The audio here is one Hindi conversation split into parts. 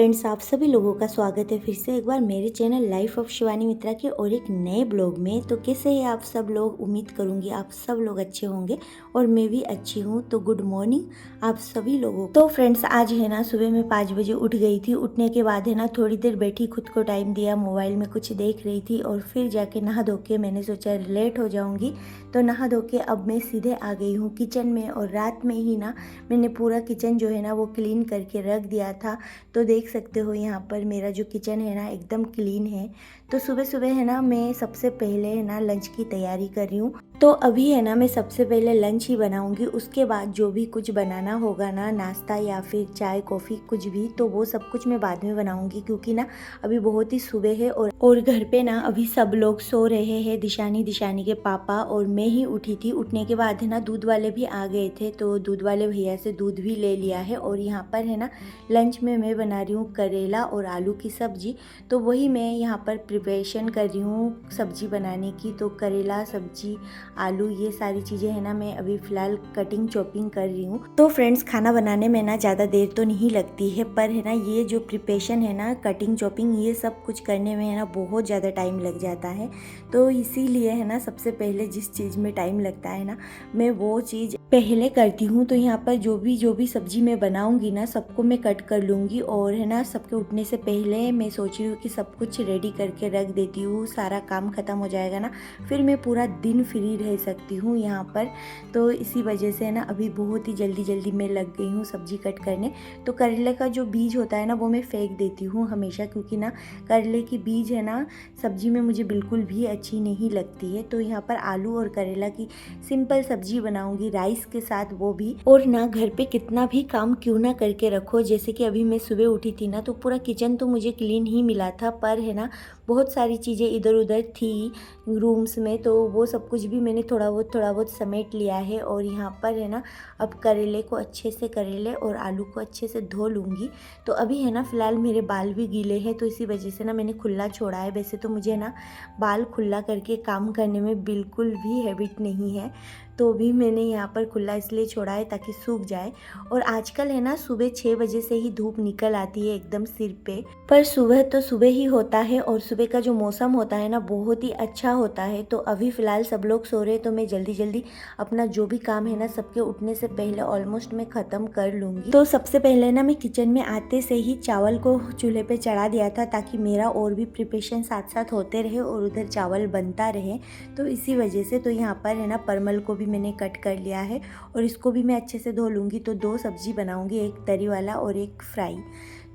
फ्रेंड्स, आप सभी लोगों का स्वागत है फिर से एक बार मेरे चैनल लाइफ ऑफ शिवानी मित्रा के और एक नए ब्लॉग में। तो कैसे हैं आप सब लोग? उम्मीद करूंगी आप सब लोग अच्छे होंगे और मैं भी अच्छी हूं। तो गुड मॉर्निंग आप सभी लोगों को। तो फ्रेंड्स, आज है ना सुबह मैं 5 बजे उठ गई थी। उठने के बाद है ना थोड़ी देर बैठी, खुद को टाइम दिया, मोबाइल में कुछ देख रही थी और फिर जाके नहा धो के मैंने सोचा लेट हो जाऊंगी तो नहा धो के अब मैं सीधे आ गई हूँ किचन में। और रात में ही ना मैंने पूरा किचन जो है ना वो क्लीन करके रख दिया था। तो देख सकते हो यहाँ पर मेरा जो किचन है ना एकदम क्लीन है। तो सुबह सुबह है ना मैं सबसे पहले है ना लंच की तैयारी कर रही हूँ। तो अभी है ना मैं सबसे पहले लंच ही बनाऊंगी, उसके बाद जो भी कुछ बनाना होगा ना, नाश्ता या फिर चाय कॉफ़ी कुछ भी, तो वो सब कुछ मैं बाद में बनाऊंगी क्योंकि ना अभी बहुत ही सुबह है और घर पे ना अभी सब लोग सो रहे हैं। दिशानी के पापा और मैं ही उठी थी। उठने के बाद है ना दूध वाले भी आ गए थे, तो दूध वाले भैया से दूध भी ले लिया है। और यहाँ पर है ना लंच में मैं बना रही हूँ करेला और आलू की सब्जी। तो वही मैं यहाँ पर प्रिपरेशन कर रही हूँ सब्जी बनाने की। तो करेला सब्जी, आलू, ये सारी चीज़ें है ना मैं अभी फ़िलहाल कटिंग चॉपिंग कर रही हूँ। तो फ्रेंड्स, खाना बनाने में ना ज़्यादा देर तो नहीं लगती है, पर है ना ये जो प्रिपरेशन है ना, कटिंग चॉपिंग, ये सब कुछ करने में है ना बहुत ज़्यादा टाइम लग जाता है। तो इसीलिए है ना सबसे पहले जिस चीज़ में टाइम लगता है ना मैं वो चीज़ पहले करती हूँ। तो यहाँ पर जो भी सब्जी मैं बनाऊँगी ना सबको मैं कट कर लूँगी और है ना सबके उठने से पहले मैं सोच रही हूँ कि सब कुछ रेडी करके रख देती हूँ। सारा काम ख़त्म हो जाएगा ना, फिर मैं पूरा दिन फ्री रह सकती हूँ यहाँ पर। तो इसी वजह से ना अभी बहुत ही जल्दी मैं लग गई हूँ सब्जी कट करने। तो करेले का जो बीज होता है ना वो मैं फेंक देती हूँ हमेशा, क्योंकि ना करेले की बीज है ना सब्जी में मुझे बिल्कुल भी अच्छी नहीं लगती है। तो यहाँ पर आलू और करेला की सिंपल सब्जी बनाऊँगी राइस के साथ, वो भी। और ना घर पे कितना भी काम क्यों ना करके रखो, जैसे कि अभी मैं सुबह उठी थी ना तो पूरा किचन तो मुझे क्लीन ही मिला था, पर है ना बहुत सारी चीज़ें इधर उधर थी रूम्स में, तो वो सब कुछ भी मैंने थोड़ा बहुत समेट लिया है। और यहाँ पर है ना अब करेले और आलू को अच्छे से धो लूँगी। तो अभी है ना फ़िलहाल मेरे बाल भी गीले हैं, तो इसी वजह से ना मैंने खुला छोड़ा है। वैसे तो मुझे ना बाल खुला करके काम करने में बिल्कुल भी हैबिट नहीं है, तो भी मैंने यहाँ पर खुला इसलिए छोड़ा है ताकि सूख जाए। और आजकल है ना सुबह 6 बजे से ही धूप निकल आती है एकदम सिर पे, पर सुबह तो सुबह ही होता है और सुबह का जो मौसम होता है ना बहुत ही अच्छा होता है। तो अभी फ़िलहाल सब लोग सो रहे, तो मैं जल्दी अपना जो भी काम है ना सबके उठने से पहले ऑलमोस्ट मैं ख़त्म कर लूँगी। तो सबसे पहले ना मैं किचन में आते से ही चावल को चूल्हे पे चढ़ा दिया था ताकि मेरा और भी प्रिपरेशन साथ साथ होते रहे और उधर चावल बनता रहे। तो इसी वजह से तो यहाँ पर है ना परमल को भी मैंने कट कर लिया है और इसको भी मैं अच्छे से धो लूँगी। तो 2 सब्जी बनाऊँगी, एक तरी वाला और एक फ्राई।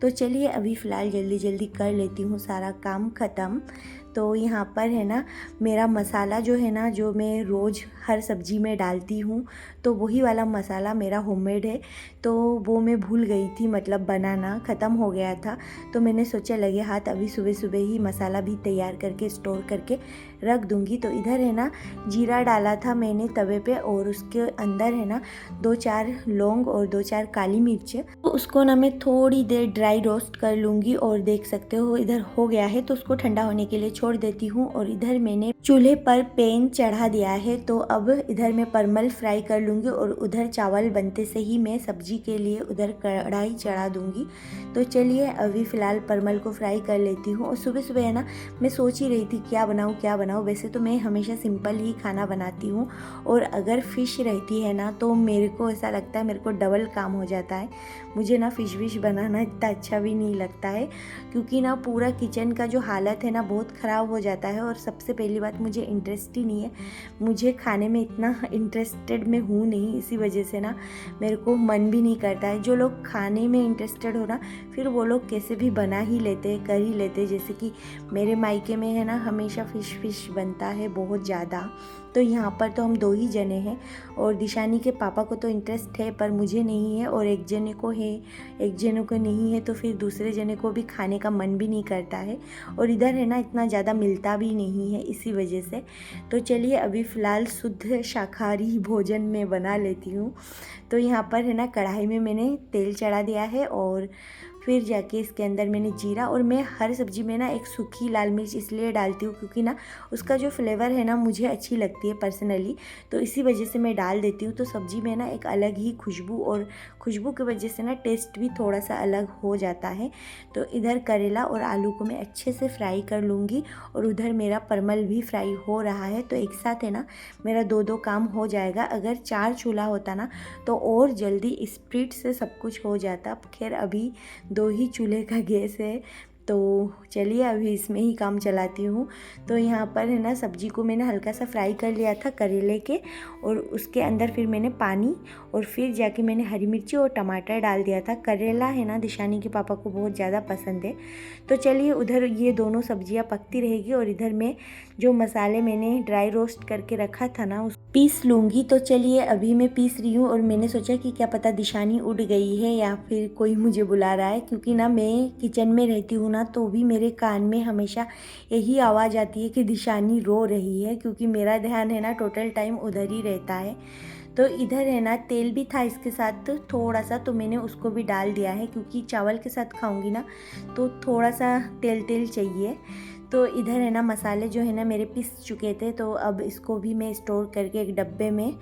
तो चलिए अभी फ़िलहाल जल्दी कर लेती हूँ सारा काम ख़त्म। तो यहाँ पर है ना मेरा मसाला जो है ना, जो मैं रोज़ हर सब्ज़ी में डालती हूँ, तो वही वाला मसाला मेरा होममेड है। तो वो मैं भूल गई थी, मतलब बनाना ख़त्म हो गया था। तो मैंने सोचा लगे हाथ अभी सुबह ही मसाला भी तैयार करके स्टोर करके रख दूँगी। तो इधर है ना जीरा डाला था मैंने तवे पे और उसके अंदर है ना 2-4 लौंग और 2-4 काली मिर्च, तो उसको ना मैं थोड़ी देर ड्राई रोस्ट कर लूँगी। और देख सकते हो इधर हो गया है, तो उसको ठंडा होने के लिए छोड़ देती हूँ। और इधर मैंने चूल्हे पर पैन चढ़ा दिया है, तो अब इधर मैं परमल फ्राई कर लूँगी और उधर चावल बनते से ही मैं सब्जी के लिए उधर कढ़ाई चढ़ा दूँगी। तो चलिए अभी फ़िलहाल परमल को फ्राई कर लेती हूँ। और सुबह है ना मैं सोच ही रही थी क्या बनाऊँ। वैसे तो मैं हमेशा सिंपल ही खाना बनाती हूँ, और अगर फ़िश रहती है ना तो मेरे को ऐसा लगता है मेरे को डबल काम हो जाता है। मुझे ना फ़िश बनाना इतना अच्छा भी नहीं लगता है, क्योंकि ना पूरा किचन का जो हालत है ना बहुत ख़राब हो जाता है। और सबसे पहली बात, मुझे इंटरेस्ट ही नहीं है, मुझे खाने में इतना इंटरेस्टेड मैं हूँ नहीं, इसी वजह से ना मेरे को मन भी नहीं करता है। जो लोग खाने में इंटरेस्टेड हो ना, फिर वो लोग कैसे भी बना ही लेते, कर ही लेते। जैसे कि मेरे मायके में है ना हमेशा फ़िश बनता है बहुत ज़्यादा। तो यहाँ पर तो हम 2 ही जने हैं, और दिशानी के पापा को तो इंटरेस्ट है पर मुझे नहीं है, और एक जने को है एक जने को नहीं है, तो फिर दूसरे जने को भी खाने का मन भी नहीं करता है। और इधर है ना इतना ज़्यादा मिलता भी नहीं है, इसी वजह से। तो चलिए अभी फ़िलहाल शुद्ध शाकाहारी भोजन में बना लेती हूँ। तो यहाँ पर है ना कढ़ाई में मैंने तेल चढ़ा दिया है और फिर जाके इसके अंदर मैंने जीरा, और मैं हर सब्ज़ी में ना एक सूखी लाल मिर्च इसलिए डालती हूँ क्योंकि ना उसका जो फ्लेवर है ना मुझे अच्छी लगती है पर्सनली, तो इसी वजह से मैं डाल देती हूँ। तो सब्ज़ी में ना एक अलग ही खुशबू, और खुशबू की वजह से ना टेस्ट भी थोड़ा सा अलग हो जाता है। तो इधर करेला और आलू को मैं अच्छे से फ्राई कर लूँगी, और उधर मेरा परमल भी फ्राई हो रहा है। तो एक साथ है ना मेरा दो काम हो जाएगा। अगर 4 चूल्हा होता ना तो और जल्दी स्पीड से सब कुछ हो जाता। खैर अभी 2 ही चूल्हे का गैस है, तो चलिए अभी इसमें ही काम चलाती हूँ। तो यहाँ पर है ना सब्जी को मैंने हल्का सा फ्राई कर लिया था करेले के, और उसके अंदर फिर मैंने पानी, और फिर जाके मैंने हरी मिर्ची और टमाटर डाल दिया था। करेला है ना दिशानी के पापा को बहुत ज़्यादा पसंद है। तो चलिए उधर ये दोनों सब्जियाँ पकती रहेगी, और इधर मैं जो मसाले मैंने ड्राई रोस्ट करके रखा था ना उस पीस लूँगी। तो चलिए अभी मैं पीस रही हूँ, और मैंने सोचा कि क्या पता दिशानी उड़ गई है या फिर कोई मुझे बुला रहा है, क्योंकि ना मैं किचन में रहती हूँ ना तो भी मेरे कान में हमेशा यही आवाज़ आती है कि दिशानी रो रही है, क्योंकि मेरा ध्यान है ना टोटल टाइम उधर ही रहता है। तो इधर है ना तेल भी था इसके साथ थोड़ा सा, तो मैंने उसको भी डाल दिया है, क्योंकि चावल के साथ खाऊंगी ना तो थोड़ा सा तेल तेल चाहिए। तो इधर है ना मसाले जो है ना मेरे पिस चुके थे, तो अब इसको भी मैं स्टोर करके एक डब्बे में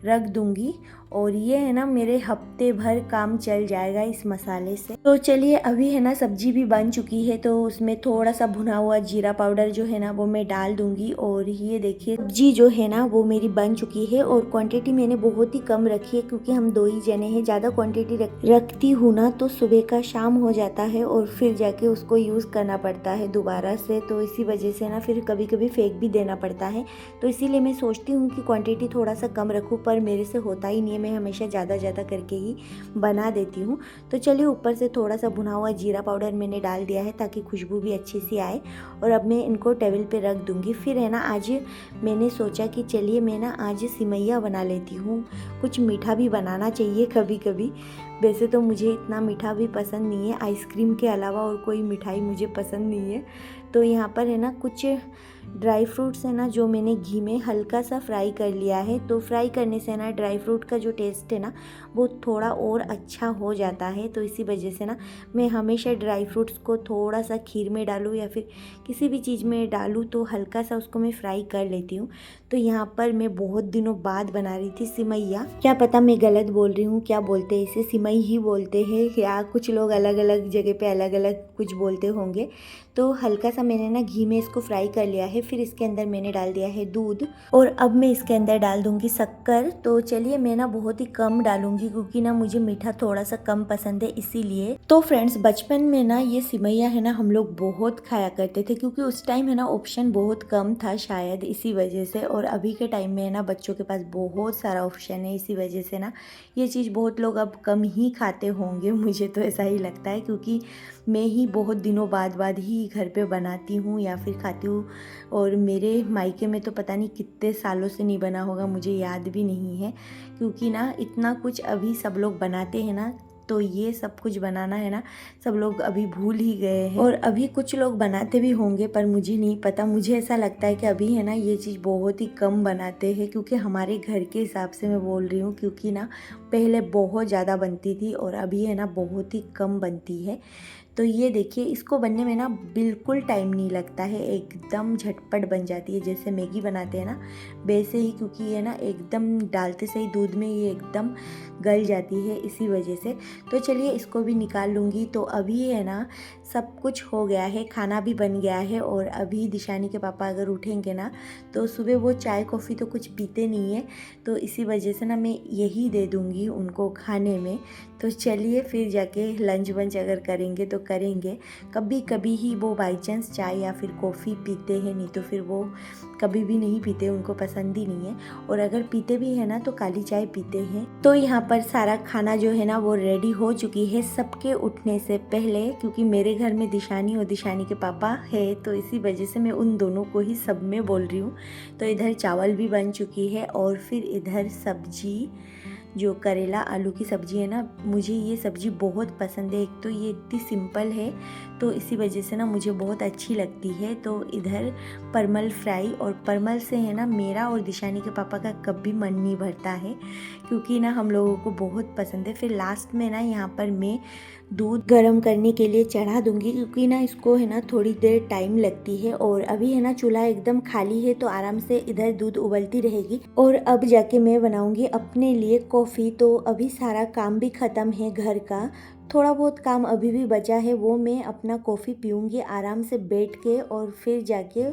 रख दूंगी, और ये है ना मेरे हफ्ते भर काम चल जाएगा इस मसाले से। तो चलिए अभी है ना सब्जी भी बन चुकी है, तो उसमें थोड़ा सा भुना हुआ जीरा पाउडर जो है ना वो मैं डाल दूंगी। और ये देखिए सब्जी जो है ना वो मेरी बन चुकी है, और क्वांटिटी मैंने बहुत ही कम रखी है क्योंकि हम 2 ही जने हैं। ज़्यादा क्वांटिटी रखती हूँ ना तो सुबह का शाम हो जाता है, और फिर जाके उसको यूज़ करना पड़ता है दोबारा से, तो इसी वजह से ना फिर कभी कभी फेंक भी देना पड़ता है। तो इसीलिए मैं सोचती हूँ कि क्वांटिटी थोड़ा सा कम रखूँ, पर मेरे से होता ही नहीं है, मैं हमेशा ज़्यादा करके ही बना देती हूँ। तो चलिए ऊपर से थोड़ा सा भुना हुआ जीरा पाउडर मैंने डाल दिया है ताकि खुशबू भी अच्छी सी आए, और अब मैं इनको टेबल पे रख दूँगी। फिर है ना आज मैंने सोचा कि चलिए मैं ना आज सिमैया बना लेती हूँ, कुछ मीठा भी बनाना चाहिए कभी कभी। वैसे तो मुझे इतना मीठा भी पसंद नहीं है, आइसक्रीम के अलावा और कोई मिठाई मुझे पसंद नहीं है। तो यहाँ पर है ना कुछ ड्राई फ्रूट्स है ना जो मैंने घी में हल्का सा फ्राई कर लिया है। तो फ्राई करने से ना ड्राई फ्रूट का जो टेस्ट है ना वो थोड़ा और अच्छा हो जाता है। तो इसी वजह से ना मैं हमेशा ड्राई फ्रूट्स को थोड़ा सा खीर में डालूँ या फिर किसी भी चीज़ में डालूँ तो हल्का सा उसको मैं फ्राई कर लेती हूँ। तो यहाँ पर मैं बहुत दिनों बाद बना रही थी सिमैया। क्या पता मैं गलत बोल रही हूँ, क्या बोलते हैं इसे, सिमई ही बोलते हैं या कुछ लोग अलग अलग जगह पे अलग अलग कुछ बोलते होंगे। तो हल्का सा मैंने ना घी में इसको फ्राई कर लिया है। फिर इसके अंदर मैंने डाल दिया है दूध, और अब मैं इसके अंदर डाल दूंगी शक्कर। तो चलिए मैं ना बहुत ही कम डालूंगी क्योंकि ना मुझे मीठा थोड़ा सा कम पसंद है इसीलिए। तो फ्रेंड्स बचपन में ना ये सिमैया है ना हम लोग बहुत खाया करते थे, क्योंकि उस टाइम है ना ऑप्शन बहुत कम था शायद इसी वजह से, और अभी के टाइम में है ना बच्चों के पास बहुत सारा ऑप्शन है, इसी वजह से ना ये चीज़ बहुत लोग अब कम ही खाते होंगे, मुझे तो ऐसा ही लगता है, क्योंकि मैं ही बहुत दिनों बाद ही घर पे बनाती हूँ या फिर खाती हूँ। और मेरे मायके में तो पता नहीं कितने सालों से नहीं बना होगा, मुझे याद भी नहीं है, क्योंकि ना इतना कुछ अभी सब लोग बनाते हैं ना, तो ये सब कुछ बनाना है ना सब लोग अभी भूल ही गए हैं। और अभी कुछ लोग बनाते भी होंगे पर मुझे नहीं पता। मुझे ऐसा लगता है कि अभी है ना ये चीज़ बहुत ही कम बनाते हैं, क्योंकि हमारे घर के हिसाब से मैं बोल रही हूँ, क्योंकि ना पहले बहुत ज़्यादा बनती थी और अभी है ना बहुत ही कम बनती है। तो ये देखिए इसको बनने में ना बिल्कुल टाइम नहीं लगता है, एकदम झटपट बन जाती है, जैसे मैगी बनाते हैं ना वैसे ही, क्योंकि ये ना एकदम डालते से ही दूध में ये एकदम गल जाती है इसी वजह से। तो चलिए इसको भी निकाल लूँगी। तो अभी है ना सब कुछ हो गया है, खाना भी बन गया है, और अभी दिशानी के पापा अगर उठेंगे ना तो सुबह वो चाय कॉफ़ी तो कुछ पीते नहीं है, तो इसी वजह से ना मैं यही दे दूँगी उनको खाने में। तो चलिए फिर जाके लंच वंच अगर करेंगे तो करेंगे। कभी कभी ही वो बाई चांस चाय या फिर कॉफ़ी पीते हैं, नहीं तो फिर वो कभी भी नहीं पीते, उनको पसंद ही नहीं है, और अगर पीते भी है ना तो काली चाय पीते हैं। तो यहाँ पर सारा खाना जो है ना वो रेडी हो चुकी है सबके उठने से पहले, क्योंकि मेरे घर में दिशानी और दिशानी के पापा है, तो इसी वजह से मैं उन दोनों को ही सब में बोल रही हूँ। तो इधर चावल भी बन चुकी है और फिर इधर सब्जी, जो करेला आलू की सब्ज़ी है ना, मुझे ये सब्ज़ी बहुत पसंद है। एक तो ये इतनी सिंपल है तो इसी वजह से ना मुझे बहुत अच्छी लगती है। तो इधर परमल फ्राई, और परमल से है ना मेरा और दिशानी के पापा का कभी मन नहीं भरता है, क्योंकि ना हम लोगों को बहुत पसंद है। फिर लास्ट में ना यहाँ पर मैं दूध गर्म करने के लिए चढ़ा दूंगी, क्योंकि ना इसको है ना थोड़ी देर टाइम लगती है। और अभी है ना चूल्हा एकदम खाली है तो आराम से इधर दूध उबलती रहेगी। और अब जाके मैं बनाऊंगी अपने लिए कॉफ़ी। तो अभी सारा काम भी ख़त्म है घर का, थोड़ा बहुत काम अभी भी बचा है, वो मैं अपना कॉफ़ी पीऊँगी आराम से बैठ के, और फिर जाके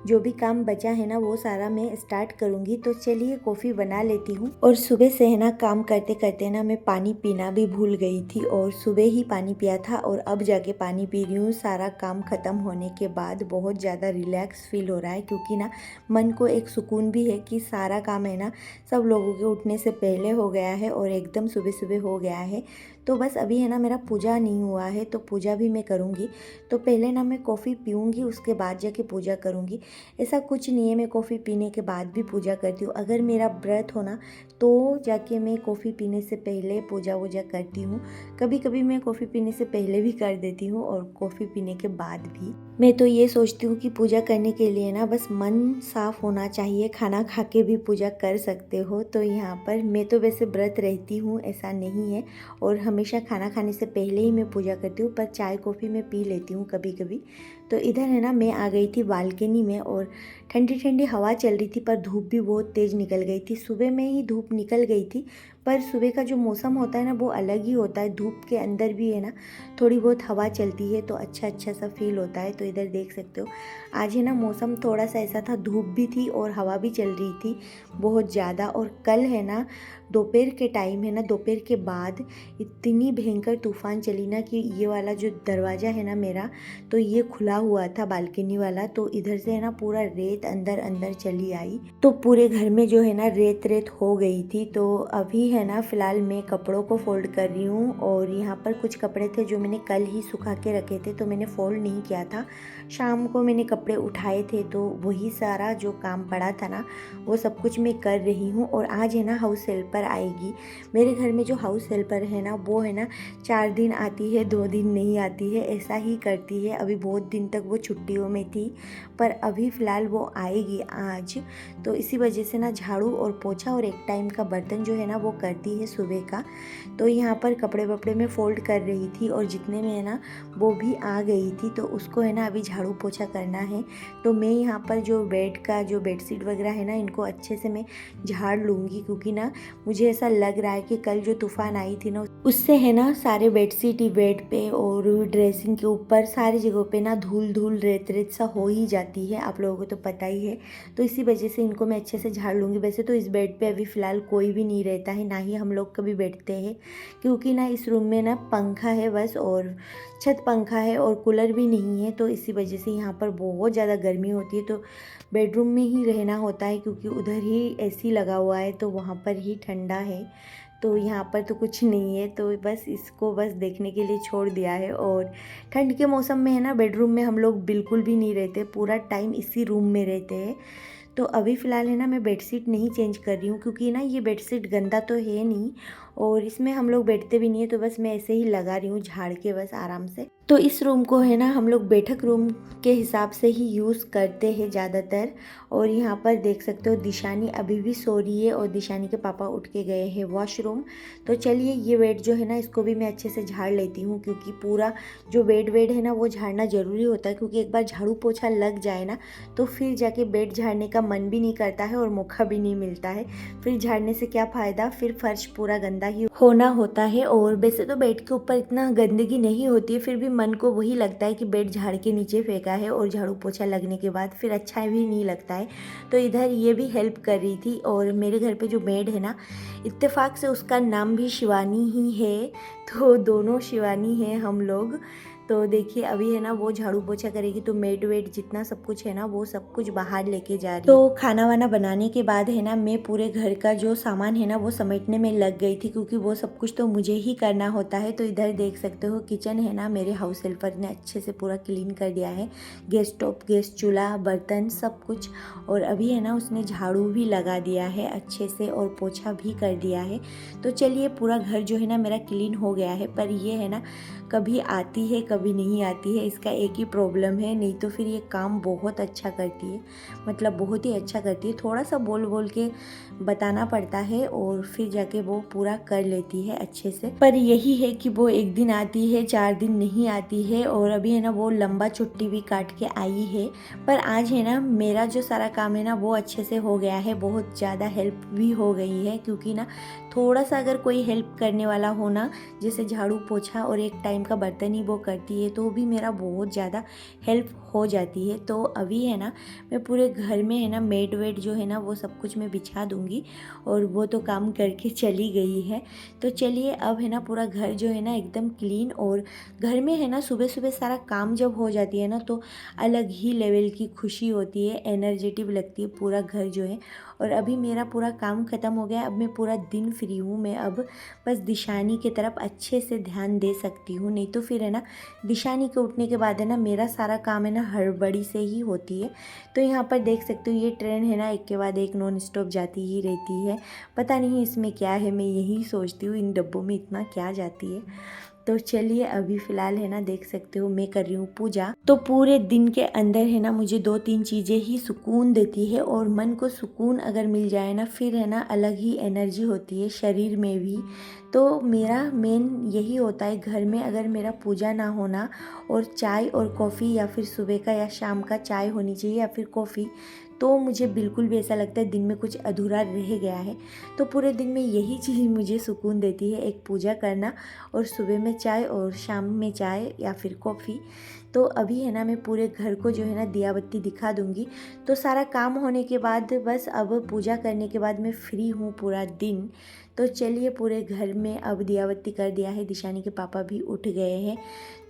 जो भी काम बचा है ना वो सारा मैं स्टार्ट करूँगी। तो चलिए कॉफ़ी बना लेती हूँ। और सुबह से है ना काम करते करते ना मैं पानी पीना भी भूल गई थी, और सुबह ही पानी पिया था और अब जाके पानी पी रही हूँ। सारा काम ख़त्म होने के बाद बहुत ज़्यादा रिलैक्स फील हो रहा है, क्योंकि ना मन को एक सुकून भी है कि सारा काम है ना सब लोगों के उठने से पहले हो गया है और एकदम सुबह सुबह हो गया है। तो बस अभी है ना मेरा पूजा नहीं हुआ है, तो पूजा भी मैं करूँगी। तो पहले ना मैं कॉफ़ी पीऊँगी, उसके बाद जाके पूजा करूँगी। ऐसा कुछ नहीं है, मैं कॉफ़ी पीने के बाद भी पूजा करती हूँ। अगर मेरा व्रत हो ना तो जाके मैं कॉफ़ी पीने से पहले पूजा वूजा करती हूँ। कभी कभी मैं कॉफ़ी पीने से पहले भी कर देती हूँ और कॉफ़ी पीने के बाद भी। मैं तो ये सोचती हूँ कि पूजा करने के लिए ना बस मन साफ़ होना चाहिए, खाना खा के भी पूजा कर सकते हो। तो यहाँ पर मैं तो वैसे व्रत रहती हूँ, ऐसा नहीं है, और हमेशा खाना खाने से पहले ही मैं पूजा करती हूँ, पर चाय कॉफ़ी मैं पी लेती हूँ कभी कभी। तो इधर है ना मैं आ गई थी बालकनी में, और ठंडी ठंडी हवा चल रही थी, पर धूप भी बहुत तेज़ निकल गई थी। सुबह में ही धूप निकल गई थी, पर सुबह का जो मौसम होता है ना वो अलग ही होता है। धूप के अंदर भी है ना थोड़ी बहुत हवा चलती है तो अच्छा अच्छा सा फील होता है। तो इधर देख सकते हो आज है ना मौसम थोड़ा सा ऐसा था, धूप भी थी और हवा भी चल रही थी बहुत ज़्यादा। और कल है ना दोपहर के टाइम है ना, दोपहर के बाद इतनी भयंकर तूफान चली ना कि ये वाला जो दरवाज़ा है ना मेरा, तो ये खुला हुआ था बालकनी वाला, तो इधर से है ना पूरा रेत अंदर अंदर चली आई, तो पूरे घर में जो है ना रेत रेत हो गई थी। तो अभी है ना फ़िलहाल मैं कपड़ों को फोल्ड कर रही हूँ, और यहाँ पर कुछ कपड़े थे जो मैंने कल ही सुखा के रखे थे, तो मैंने फ़ोल्ड नहीं किया था। शाम को मैंने कपड़े उठाए थे, तो वही सारा जो काम पड़ा था ना वो सब कुछ मैं कर रही हूँ। और आज है ना हाउस हेल्पर आएगी मेरे घर में। जो हाउस हेल्पर है ना वो है ना 4 दिन आती है, 2 दिन नहीं आती है, ऐसा ही करती है। अभी बहुत दिन तक वो छुट्टियों में थी, पर अभी फ़िलहाल वो आएगी आज। तो इसी वजह से ना झाड़ू और पोछा और एक टाइम का बर्तन जो है ना वो करती है सुबह का। तो यहाँ पर कपड़े वपड़े में फ़ोल्ड कर रही थी, और जितने में है ना वो भी आ गई थी, तो उसको है ना अभी झाड़ू पोछा करना है। तो मैं यहाँ पर जो बेड का जो बेडशीट वगैरह है ना इनको अच्छे से मैं झाड़ लूँगी, क्योंकि ना मुझे ऐसा लग रहा है कि कल जो तूफ़ान आई थी ना उससे है ना सारे बेडशीट ही बेड पे और ड्रेसिंग के ऊपर सारी जगहों पे ना धूल धूल रेत रेत सा हो ही जाती है, आप लोगों को तो पता ही है। तो इसी वजह से इनको मैं अच्छे से झाड़ लूँगी। वैसे तो इस बेड पे अभी फ़िलहाल कोई भी नहीं रहता है, ना ही हम लोग कभी बैठते हैं, क्योंकि ना इस रूम में ना पंखा है बस, और छत पंखा है और कूलर भी नहीं है। तो इसी वजह से यहाँ पर बहुत ज़्यादा गर्मी होती है, तो बेडरूम में ही रहना होता है, क्योंकि उधर ही एसी लगा हुआ है तो वहाँ पर ही ठंडा है। तो यहाँ पर तो कुछ नहीं है, तो बस इसको बस देखने के लिए छोड़ दिया है। और ठंड के मौसम में है ना बेडरूम में हम लोग बिल्कुल भी नहीं रहते, पूरा टाइम इसी रूम में रहते हैं। तो अभी फ़िलहाल है ना मैं बेडशीट नहीं चेंज कर रही हूँ, क्योंकि ना ये बेडशीट गंदा तो है नहीं और इसमें हम लोग बैठते भी नहीं है, तो बस मैं ऐसे ही लगा रही हूँ झाड़ के बस आराम से। तो इस रूम को है ना हम लोग बैठक रूम के हिसाब से ही यूज़ करते हैं ज़्यादातर। और यहाँ पर देख सकते हो दिशानी अभी भी सो रही है, और दिशानी के पापा उठ के गए हैं वॉशरूम। तो चलिए ये बेड जो है ना इसको भी मैं अच्छे से झाड़ लेती हूँ, क्योंकि पूरा जो बेड है ना वो झाड़ना ज़रूरी होता है, क्योंकि एक बार झाड़ू पोछा लग जाए ना तो फिर जाके बेड झाड़ने का मन भी नहीं करता है और मौका भी नहीं मिलता है। फिर झाड़ने से क्या फ़ायदा, फिर फर्श पूरा गंदा ही होना होता है। और वैसे तो बेड के ऊपर इतना गंदगी नहीं होती है, फिर भी मन को वही लगता है कि बेड झाड़ के नीचे फेंका है, और झाड़ू पोछा लगने के बाद फिर अच्छा भी नहीं लगता है। तो इधर ये भी हेल्प कर रही थी। और मेरे घर पे जो मेड है ना इत्तेफाक से उसका नाम भी शिवानी ही है, तो दोनों शिवानी है हम लोग। तो देखिए अभी है ना वो झाड़ू पोछा करेगी तो मेड वेड जितना सब कुछ है ना वो सब कुछ बाहर लेके जा रही है। तो खाना वाना बनाने के बाद है ना मैं पूरे घर का जो सामान है ना वो समेटने में लग गई थी, क्योंकि वो सब कुछ तो मुझे ही करना होता है। तो इधर देख सकते हो किचन है ना मेरे हाउस हेल्पर ने अच्छे से पूरा क्लीन कर दिया है, गैस स्टोव, गैस चूल्हा, बर्तन सब कुछ। और अभी है ना उसने झाड़ू भी लगा दिया है अच्छे से और पोछा भी कर दिया है। तो चलिए पूरा घर जो है ना मेरा क्लीन हो गया है। पर ये है ना कभी आती है कभी नहीं आती है, इसका एक ही प्रॉब्लम है, नहीं तो फिर ये काम बहुत अच्छा करती है, मतलब बहुत ही अच्छा करती है। थोड़ा सा बोल बोल के बताना पड़ता है और फिर जाके वो पूरा कर लेती है अच्छे से। पर यही है कि वो एक दिन आती है 4 दिन नहीं आती है। और अभी है ना वो लंबा छुट्टी भी काट के आई है। पर आज है ना मेरा जो सारा काम है ना वो अच्छे से हो गया है, बहुत ज़्यादा हेल्प भी हो गई है, क्योंकि ना थोड़ा सा अगर कोई हेल्प करने वाला हो ना, जैसे झाड़ू पोछा और एक टाइम का बर्तन ही वो करती है, तो भी मेरा बहुत ज़्यादा हेल्प हो जाती है। तो अभी है ना मैं पूरे घर में है ना मेड वेड जो है ना वो सब कुछ मैं बिछा दूंगी, और वो तो काम करके चली गई है। तो चलिए अब है ना पूरा घर जो है ना एकदम क्लीन, और घर में है ना सुबह सुबह सारा काम जब हो जाती है ना तो अलग ही लेवल की खुशी होती है, एनर्जेटिव लगती है पूरा घर जो है। और अभी मेरा पूरा काम ख़त्म हो गया, अब मैं पूरा दिन फ्री हूँ। मैं अब बस दिशानी की तरफ अच्छे से ध्यान दे सकती हूँ, नहीं तो फिर है ना दिशानी के उठने के बाद है ना मेरा सारा काम है ना हड़बड़ी से ही होती है। तो यहाँ पर देख सकते हो ये ट्रेन है ना एक के बाद एक नॉन स्टॉप जाती ही रहती है, पता नहीं इसमें क्या है, मैं यही सोचती हूँ इन डब्बों में इतना क्या जाती है। तो चलिए अभी फ़िलहाल है ना देख सकते हो मैं कर रही हूँ पूजा। तो पूरे दिन के अंदर है ना मुझे 2-3 चीज़ें ही सुकून देती है, और मन को सुकून अगर मिल जाए ना फिर है ना अलग ही एनर्जी होती है शरीर में भी। तो मेरा मेन यही होता है घर में अगर मेरा पूजा ना होना और चाय और कॉफ़ी, या फिर सुबह का या शाम का चाय होनी चाहिए या फिर कॉफ़ी, तो मुझे बिल्कुल भी ऐसा लगता है दिन में कुछ अधूरा रह गया है। तो पूरे दिन में यही चीज़ मुझे सुकून देती है, एक पूजा करना और सुबह में चाय और शाम में चाय या फिर कॉफ़ी। तो अभी है ना मैं पूरे घर को जो है ना दिया बत्ती दिखा दूँगी। तो सारा काम होने के बाद बस अब पूजा करने के बाद मैं फ्री हूँ पूरा दिन। तो चलिए पूरे घर में अब दिया बत्ती कर दिया है, दिशानी के पापा भी उठ गए हैं।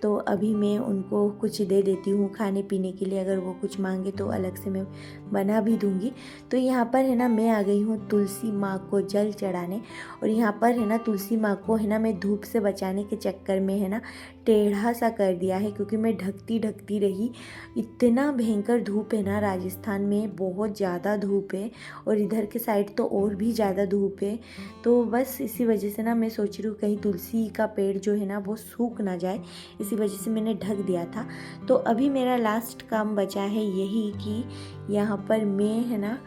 तो अभी मैं उनको कुछ दे देती हूँ खाने पीने के लिए, अगर वो कुछ मांगे तो अलग से मैं बना भी दूँगी। तो यहाँ पर है ना मैं आ गई हूँ तुलसी माँ को जल चढ़ाने, और यहाँ पर है ना तुलसी माँ को है ना मैं धूप से बचाने के चक्कर में है ना टेढ़ा सा कर दिया है, क्योंकि मैं ढकती रही। इतना भयंकर धूप है ना राजस्थान में, बहुत ज़्यादा धूप है, और इधर के साइड तो और भी ज़्यादा धूप है। तो बस इसी वजह से ना मैं सोच रही हूँ कहीं तुलसी का पेड़ जो है ना वो सूख ना जाए, इसी वजह से मैंने ढक दिया था। तो अभी मेरा लास्ट काम बचा है यही कि यहाँ पर मैं है ना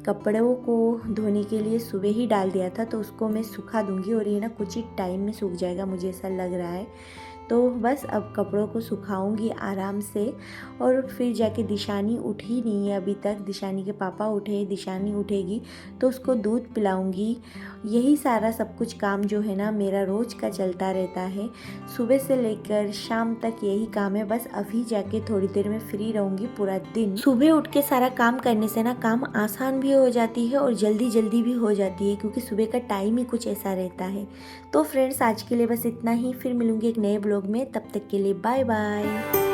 कपड़ों को धोने के लिए सुबह ही डाल दिया था, तो उसको मैं सुखा दूंगी और ये ना कुछ ही टाइम में सूख जाएगा, मुझे ऐसा लग रहा है। तो बस अब कपड़ों को सुखाऊंगी आराम से, और फिर जाके दिशानी उठी नहीं है अभी तक, दिशानी के पापा उठे, दिशानी उठेगी तो उसको दूध पिलाऊंगी। यही सारा सब कुछ काम जो है ना मेरा रोज़ का चलता रहता है, सुबह से लेकर शाम तक यही काम है। बस अभी जाके थोड़ी देर में फ्री रहूँगी पूरा दिन। सुबह उठ के सारा काम करने से ना काम आसान भी हो जाती है और जल्दी जल्दी भी हो जाती है, क्योंकि सुबह का टाइम ही कुछ ऐसा रहता है। तो फ्रेंड्स आज के लिए बस इतना ही, फिर मिलूंगी एक नए ब्लॉग में, तब तक के लिए बाय बाय।